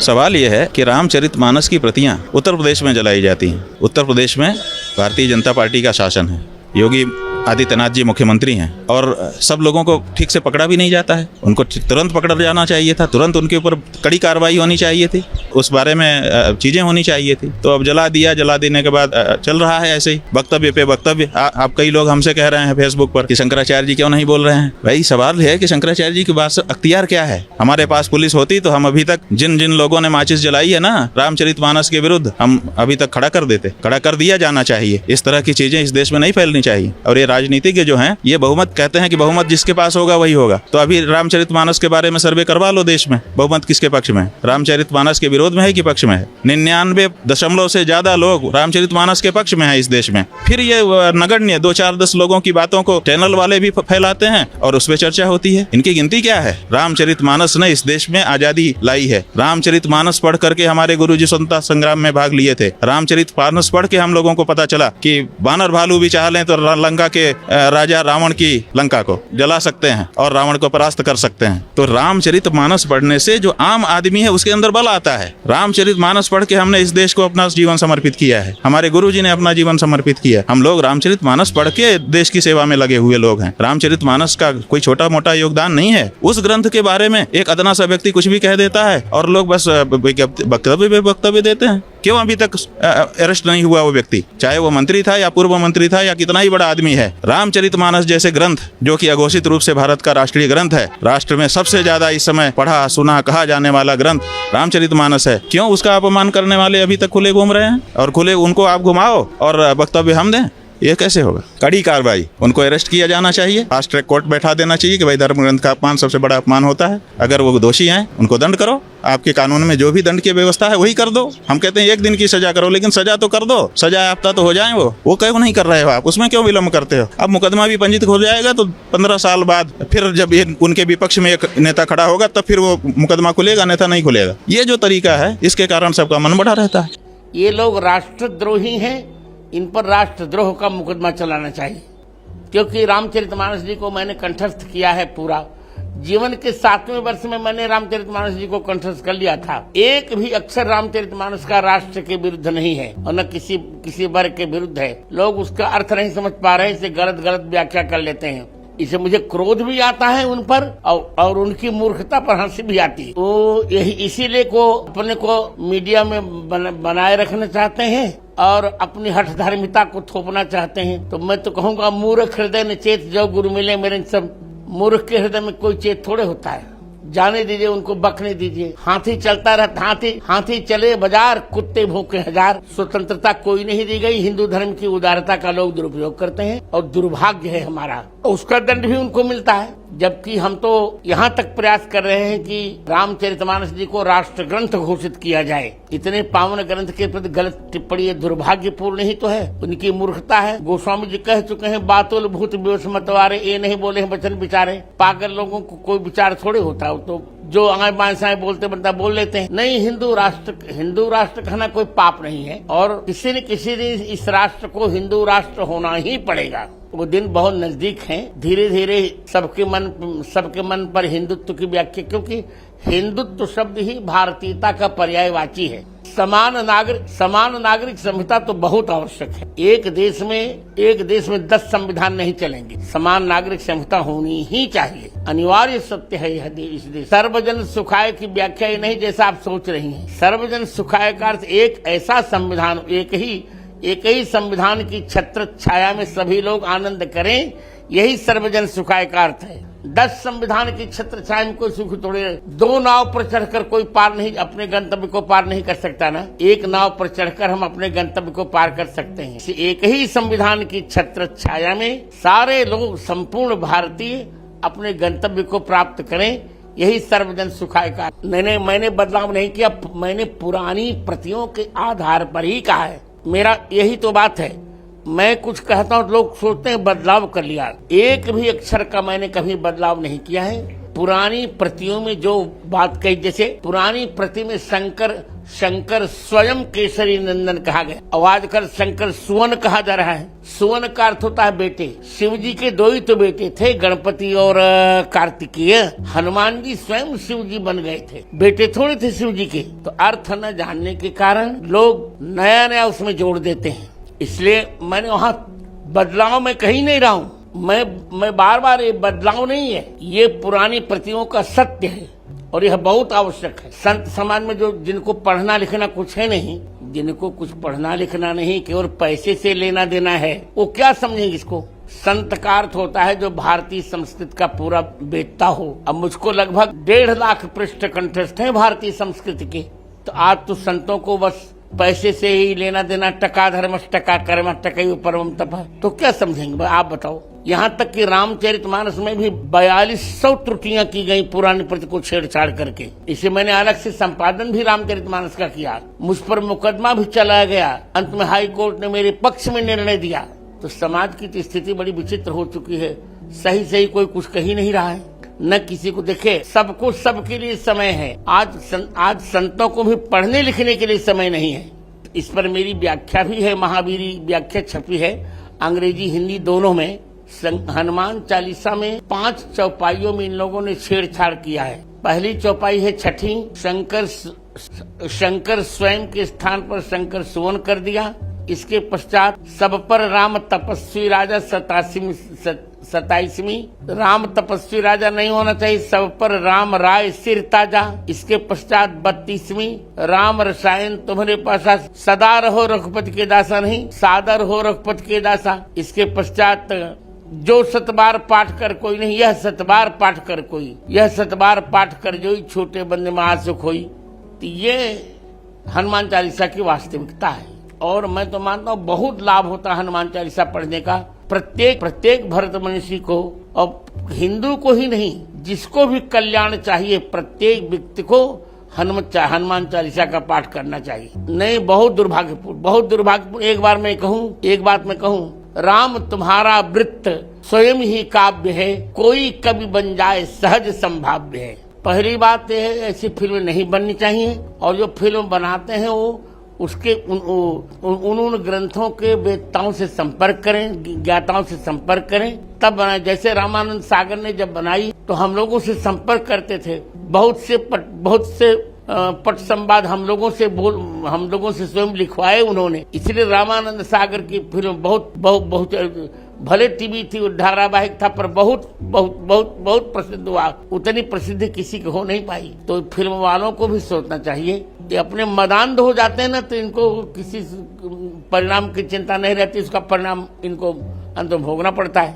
सवाल यह है कि रामचरितमानस की प्रतियां उत्तर प्रदेश में जलाई जाती हैं। उत्तर प्रदेश में भारतीय जनता पार्टी का शासन है, योगी आदित्यनाथ जी मुख्यमंत्री हैं और सब लोगों को ठीक से पकड़ा भी नहीं जाता है। उनको तुरंत पकड़ा जाना चाहिए था, तुरंत उनके ऊपर कड़ी कार्रवाई होनी चाहिए थी, उस बारे में चीज़ें होनी चाहिए थी। तो अब जला दिया, जला देने के बाद चल रहा है ऐसे ही वक्तव्य पे वक्तव्य। आप कई लोग हमसे कह रहे हैं फेसबुक पर कि शंकराचार्य जी क्यों नहीं बोल रहे हैं। भाई सवाल है कि शंकराचार्य जी के पास अख्तियार क्या है। हमारे पास पुलिस होती तो हम अभी तक जिन जिन लोगों ने माचिस जलाई है ना रामचरितमानस के विरुद्ध, हम अभी तक खड़ा कर देते, खड़ा कर दिया जाना चाहिए। इस तरह की चीजें इस देश में नहीं फैलनी चाहिए। और ये राजनीतिज्ञ जो हैं ये बहुमत कहते हैं कि बहुमत जिसके पास होगा वही होगा। तो अभी रामचरितमानस के बारे में सर्वे करवा लो देश में, बहुमत किसके पक्ष में है, रामचरितमानस के विरोध में है कि पक्ष में है। 99% से ज्यादा लोग रामचरितमानस के पक्ष में है इस देश में। फिर ये नगण्य 2-4-10 लोगों की बातों को चैनल वाले भी फैलाते हैं और उस पर चर्चा होती है। इनकी गिनती क्या है। रामचरितमानस ने इस देश में आजादी लाई है। रामचरितमानस पढ़ करके हमारे गुरुजी स्वतंत्रता संग्राम में भाग लिए थे। रामचरितमानस पढ़ के हम लोगों को पता चला कि बानर भालू भी चाह लें तो लंका के राजा रावण की लंका को जला सकते हैं और रावण को परास्त कर सकते हैं। तो रामचरितमानस पढ़ने से जो आम आदमी है उसके अंदर बल आता है। रामचरितमानस पढ़ के हमने इस देश को अपना जीवन समर्पित किया है, हमारे गुरुजी ने अपना जीवन समर्पित किया। हम लोग रामचरितमानस पढ़ के देश की सेवा में लगे हुए लोग हैं। रामचरितमानस का कोई छोटा मोटा योगदान नहीं है। उस ग्रंथ के बारे में एक अदना सा व्यक्ति कुछ भी कह देता है और लोग बस वक्तव्य देते हैं। क्यों अभी तक अरेस्ट नहीं हुआ वो व्यक्ति, चाहे वो मंत्री था या पूर्व मंत्री था या कितना ही बड़ा आदमी है। रामचरितमानस जैसे ग्रंथ जो कि अघोषित रूप से भारत का राष्ट्रीय ग्रंथ है, राष्ट्र में सबसे ज्यादा इस समय पढ़ा सुना कहा जाने वाला ग्रंथ रामचरितमानस है। क्यों उसका अपमान करने वाले अभी तक खुले घूम रहे हैं और खुले उनको आप घुमाओ और वक्तव्य हम दें? ये कैसे होगा। कड़ी कार्रवाई, उनको अरेस्ट किया जाना चाहिए, फास्ट ट्रैक कोर्ट बैठा देना चाहिए कि भाई धर्म ग्रंथ का अपमान सबसे बड़ा अपमान होता है। अगर वो दोषी हैं उनको दंड करो, आपके कानून में जो भी दंड की व्यवस्था है वही कर दो। हम कहते हैं 1 दिन की सजा करो, लेकिन सजा तो कर दो, सजा याफ्ता तो हो जाए। वो क्यों नहीं कर रहे हो आप, उसमें क्यों विलम्ब करते हो। अब मुकदमा भी पंजीकृत हो जाएगा तो 15 साल बाद फिर जब उनके विपक्ष में एक नेता खड़ा होगा तब फिर वो मुकदमा खुलेगा, नेता नहीं खुलेगा। ये जो तरीका है इसके कारण सबका मन बढ़ा रहता है। ये लोग राष्ट्रद्रोही हैं, इन पर राष्ट्रद्रोह का मुकदमा चलाना चाहिए। क्योंकि रामचरितमानस जी को मैंने कंठस्थ किया है पूरा जीवन के 7वें वर्ष में मैंने रामचरितमानस जी को कंठस्थ कर लिया था। एक भी अक्षर रामचरितमानस का राष्ट्र के विरुद्ध नहीं है और न किसी वर्ग के विरुद्ध है। लोग उसका अर्थ नहीं समझ पा रहे, इसे गलत व्याख्या कर लेते हैं। इसे मुझे क्रोध भी आता है उन पर और उनकी मूर्खता पर हंसी भी आती है। तो यही इसीलिए को अपने को मीडिया में बनाए रखना चाहते हैं और अपनी हठधार्मिता को थोपना चाहते हैं। तो मैं तो कहूँगा मूर्ख हृदय न चेत जो गुरु मिले मेरे सब। मूर्ख के हृदय में कोई चेत थोड़े होता है। जाने दीजिए, उनको बकने दीजिए। हाथी चलता रहता, हाथी चले बाजार, कुत्ते भौंके हजार। स्वतंत्रता कोई नहीं दी गई। हिंदू धर्म की उदारता का लोग दुरुपयोग करते हैं और दुर्भाग्य है हमारा, उसका दंड भी उनको मिलता है। जबकि हम तो यहाँ तक प्रयास कर रहे हैं कि रामचरितमानस जी को राष्ट्र ग्रंथ घोषित किया जाए। इतने पावन ग्रंथ के प्रति गलत टिप्पणी दुर्भाग्यपूर्ण ही तो है, उनकी मूर्खता है। गोस्वामी जी कह चुके हैं, बातुल भूत बेहोश मतवारे, ये नहीं बोले हैं वचन विचारे। पागल लोगों को कोई विचार थोड़े होता है, तो जो आए बाएं बोलते बनता बोल लेते हैं। नहीं, हिंदू राष्ट्र कहना कोई पाप नहीं है और किसी न किसी दिन इस राष्ट्र को हिंदू राष्ट्र होना ही पड़ेगा। वो दिन बहुत नजदीक है। धीरे धीरे सबके मन पर हिंदुत्व की व्याख्या, क्योंकि हिंदुत्व शब्द ही भारतीयता का पर्यायवाची है। समान नागरिक संहिता तो बहुत आवश्यक है। एक देश में 10 संविधान नहीं चलेंगे। समान नागरिक संहिता होनी ही चाहिए, अनिवार्य सत्य है यह इस देश। सर्वजन सुखाय की व्याख्या ये नहीं जैसा आप सोच रही हैं। सर्वजन सुखाय का अर्थ एक ऐसा संविधान, एक ही संविधान की छत्र छाया में सभी लोग आनंद करें, यही सर्वजन सुखाय का अर्थ है। 10 संविधान की छत्र छाया में कोई सुख थोड़े। 2 नाव पर चढ़कर कोई पार नहीं, अपने गंतव्य को पार नहीं कर सकता ना। एक नाव पर चढ़कर हम अपने गंतव्य को पार कर सकते हैं। एक ही संविधान की छत्र छाया में सारे लोग, संपूर्ण भारतीय अपने गंतव्य को प्राप्त करें, यही सर्वजन सुखाय का। मैंने बदलाव नहीं किया, मैंने पुरानी प्रतियों के आधार पर ही कहा है। मेरा यही तो बात है। मैं कुछ कहता हूँ, लोग सोचते हैं बदलाव कर लिया। एक भी अक्षर का मैंने कभी बदलाव नहीं किया है। पुरानी प्रतियों में जो बात कही, जैसे पुरानी प्रति में शंकर स्वयं केसरी नंदन कहा गया, और आजकल शंकर सुवन कहा जा रहा है। सुवन का अर्थ होता है बेटे। शिव जी के दो ही तो बेटे थे, गणपति और कार्तिकेय। हनुमान जी स्वयं शिव जी बन गए थे, बेटे थोड़े थे शिव जी के। तो अर्थ न जानने के कारण लोग नया नया उसमें जोड़ देते हैं। इसलिए मैंने वहाँ बदलाव में कहीं नहीं रहा हूँ। मैं बार बार, ये बदलाव नहीं है, ये पुरानी प्रतियों का सत्य है और यह बहुत आवश्यक है। संत समाज में जो जिनको पढ़ना लिखना कुछ है नहीं, जिनको कुछ पढ़ना लिखना नहीं, केवल पैसे से लेना देना है, वो क्या समझेंगे इसको। संत का अर्थ होता है जो भारतीय संस्कृति का पूरा बेचता हो। अब मुझको लगभग 1.5 लाख पृष्ठ कंठस्थ है भारतीय संस्कृति के। तो आज तो संतों को बस पैसे से ही लेना देना, टका धर्मश टका कर्म टकई परम तप, तो क्या समझेंगे आप बताओ। यहाँ तक कि रामचरितमानस में भी 4200 त्रुटियां की गई पुरानी प्रति को छेड़छाड़ करके। इसे मैंने अलग से संपादन भी रामचरितमानस का किया। मुझ पर मुकदमा भी चलाया गया। अंत में हाई कोर्ट ने मेरे पक्ष में निर्णय दिया। तो समाज की तो स्थिति बड़ी विचित्र हो चुकी है। सही कोई कुछ कह ही नहीं रहा है, न किसी को देखे। सबको सबके लिए समय है। आज संतों को भी पढ़ने लिखने के लिए समय नहीं है। इस पर मेरी व्याख्या भी है, महावीरी व्याख्या छपी है अंग्रेजी हिंदी दोनों में। हनुमान चालीसा में 5 चौपाइयों में इन लोगों ने छेड़छाड़ किया है। पहली चौपाई है छठी, शंकर स्वयं के स्थान पर शंकर सुवन कर दिया। इसके पश्चात सब पर राम तपस्वी राजा 27वीं, राम तपस्वी राजा नहीं होना चाहिए, सब पर राम राय सिर ताजा। इसके पश्चात 32वीं, राम रसायन तुम्हारे पास सदा रहो रघुपति के दासा, नहीं सादर हो रघुपति के दासा। इसके पश्चात जो सतबार पाठ कर कोई नहीं, यह सतबार पाठ कर कोई, यह सतबार पाठ कर जो छोटे बंदे महासुख होई। तो ये हनुमान चालीसा की वास्तविकता है। और मैं तो मानता हूँ बहुत लाभ होता है हनुमान चालीसा पढ़ने का प्रत्येक भरत मनुष्य को, और हिंदू को ही नहीं, जिसको भी कल्याण चाहिए प्रत्येक व्यक्ति को हनुमान चालीसा का पाठ करना चाहिए। नहीं, बहुत दुर्भाग्यपूर्ण। एक बात मैं कहूँ, राम तुम्हारा वृत्त स्वयं ही काव्य है, कोई कभी बन जाए सहज संभाव्य है। पहली बात यह है, ऐसी फिल्म नहीं बननी चाहिए, और जो फिल्म बनाते हैं वो उसके उन ग्रंथों के वेदताओं से संपर्क करें, ज्ञाताओं से संपर्क करें, तब बनाए। जैसे रामानंद सागर ने जब बनाई तो हम लोगों से संपर्क करते थे। बहुत से पट संवाद हम लोगों से स्वयं लिखवाए उन्होंने। इसलिए रामानंद सागर की फिल्म बहुत भले टीवी थी, धारावाहिक था, पर बहुत प्रसिद्ध हुआ। उतनी प्रसिद्धि किसी को हो नहीं पाई। तो फिल्म वालों को भी सोचना चाहिए कि अपने मदान्ध हो जाते हैं ना, तो इनको किसी परिणाम की चिंता नहीं रहती, उसका परिणाम इनको अंत भोगना पड़ता है।